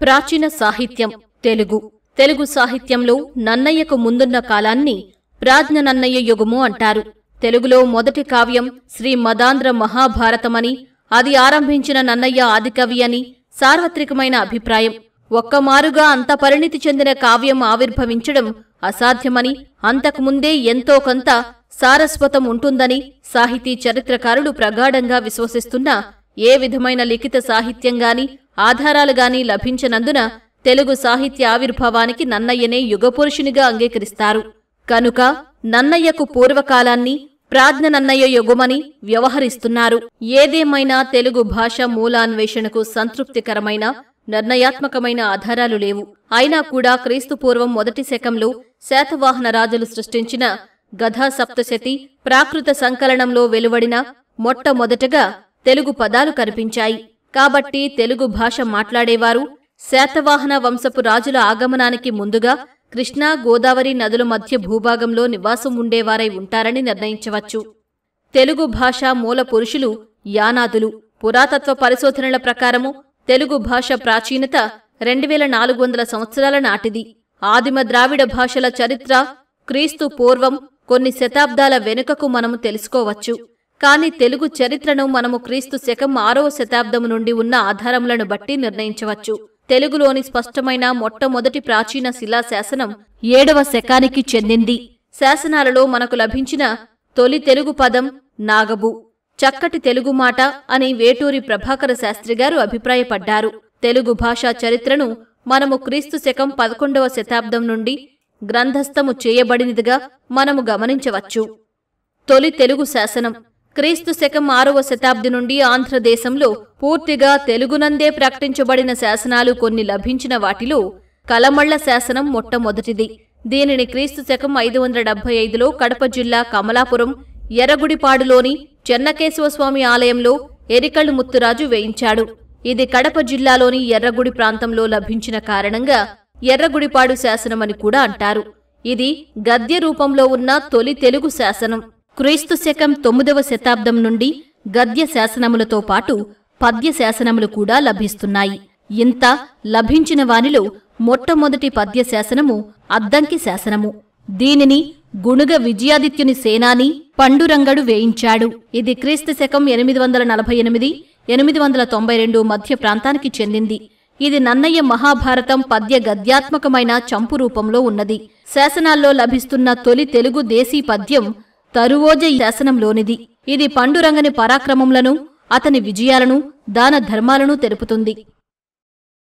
ప్రాచీన సాహిత్యం తెలుగు సాహిత్యంలో నన్నయ్యకు ముందున్న కాలాన్ని ప్రాజ్ఞ నన్నయ్య యుగము అంటారు. తెలుగులో మొదటి కావ్యం శ్రీ మదాంధ్ర మహాభారతమని, అది ఆరంభించిన నన్నయ్య ఆదికవి అని సార్వత్రికమైన అభిప్రాయం. ఒక్కమారుగా అంత పరిణితి చెందిన కావ్యం ఆవిర్భవించడం అసాధ్యమని, అంతకుముందే ఎంతో కొంత సారస్వతం ఉంటుందని సాహితీ చరిత్రకారులు ప్రగాఢంగా విశ్వసిస్తున్నా ఏ విధమైన లిఖిత సాహిత్యంగాని ఆధారాలుగాని లభించనందున తెలుగు సాహిత్య ఆవిర్భావానికి నన్నయ్యనే యుగపురుషునిగా అంగీకరిస్తారు. కనుక నన్నయ్యకు పూర్వకాలాన్ని ప్రాజ్ఞ నన్నయ్య యుగమని వ్యవహరిస్తున్నారు. ఏదేమైనా తెలుగు భాష మూలాన్వేషణకు సంతృప్తికరమైన నిర్ణయాత్మకమైన ఆధారాలు లేవు. అయినా కూడా క్రీస్తుపూర్వం మొదటి శకంలో శాతవాహన రాజులు సృష్టించిన గధా సప్తశతి ప్రాకృత సంకలనంలో వెలువడిన మొట్టమొదటగా తెలుగు పదాలు కనిపించాయి. కాబట్టి తెలుగు భాష మాట్లాడేవారు శాతవాహన వంశపు రాజుల ఆగమనానికి ముందుగా కృష్ణా గోదావరి నదుల మధ్య భూభాగంలో నివాసం ఉండేవారై ఉంటారని నిర్ణయించవచ్చు. తెలుగు భాష మూల పురుషులు యానాదులు. పురాతత్వ పరిశోధనల ప్రకారము తెలుగు భాష ప్రాచీనత 2400 సంవత్సరాల నాటిది. ఆదిమ ద్రావిడ భాషల చరిత్ర క్రీస్తు పూర్వం కొన్ని శతాబ్దాల వెనుకకు మనము తెలుసుకోవచ్చు. కాని తెలుగు చరిత్రను మనము క్రీస్తు శకం 6వ శతాబ్దము నుండి ఉన్న ఆధారములను బట్టి నిర్ణయించవచ్చు. తెలుగులోని స్పష్టమైన మొట్టమొదటి ప్రాచీన శిలాశాసనం 7వ శకానికి చెందింది. శాసనాలలో మనకు లభించిన తొలి తెలుగు పదం నాగబు, చక్కటి తెలుగు మాట అని వేటూరి ప్రభాకర శాస్త్రిగారు అభిప్రాయపడ్డారు. తెలుగు భాషా చరిత్రను మనము క్రీస్తు శకం 11వ శతాబ్దం నుండి గ్రంథస్థము చేయబడినదిగా మనము గమనించవచ్చు. తొలి తెలుగు శాసనం క్రీస్తు శకం 6వ శతాబ్ది నుండి ఆంధ్రదేశంలో పూర్తిగా తెలుగునందే ప్రకటించబడిన శాసనాలు కొన్ని లభించిన వాటిలో కలమళ్ల శాసనం మొట్టమొదటిది. దీనిని క్రీస్తు శకం 575లో కడప జిల్లా కమలాపురం ఎర్రగుడిపాడులోని చెన్నకేశవస్వామి ఆలయంలో ఎరికళ్ళు ముత్తురాజు వేయించాడు. ఇది కడప జిల్లాలోని ఎర్రగుడి ప్రాంతంలో లభించిన కారణంగా ఎర్రగుడిపాడు శాసనమని కూడా అంటారు. ఇది గద్య రూపంలో ఉన్న తొలి తెలుగు శాసనం. క్రీస్తు శకం 9వ శతాబ్దం నుండి గద్య శాసనములతో పాటు పద్య శాసనములు కూడా లభిస్తున్నాయి. ఇంత లభించిన వానిలో మొట్టమొదటి పద్య శాసనము అద్దంకి శాసనము. దీనిని గుణుగ విజయాదిత్యుని సేనాని పండురంగడు వేయించాడు. ఇది క్రీస్తు శకం 848-892 మధ్య ప్రాంతానికి చెందింది. ఇది నన్నయ్య మహాభారతం పద్య గద్యాత్మకమైన చంపు రూపంలో ఉన్నది. శాసనాల్లో లభిస్తున్న తొలి తెలుగు దేశీ పద్యం తరువోజ శాసనంలోనిది. ఇది పండురంగని పరాక్రమములను, అతని విజయాలను, దాన ధర్మాలను తెలుపుతుంది.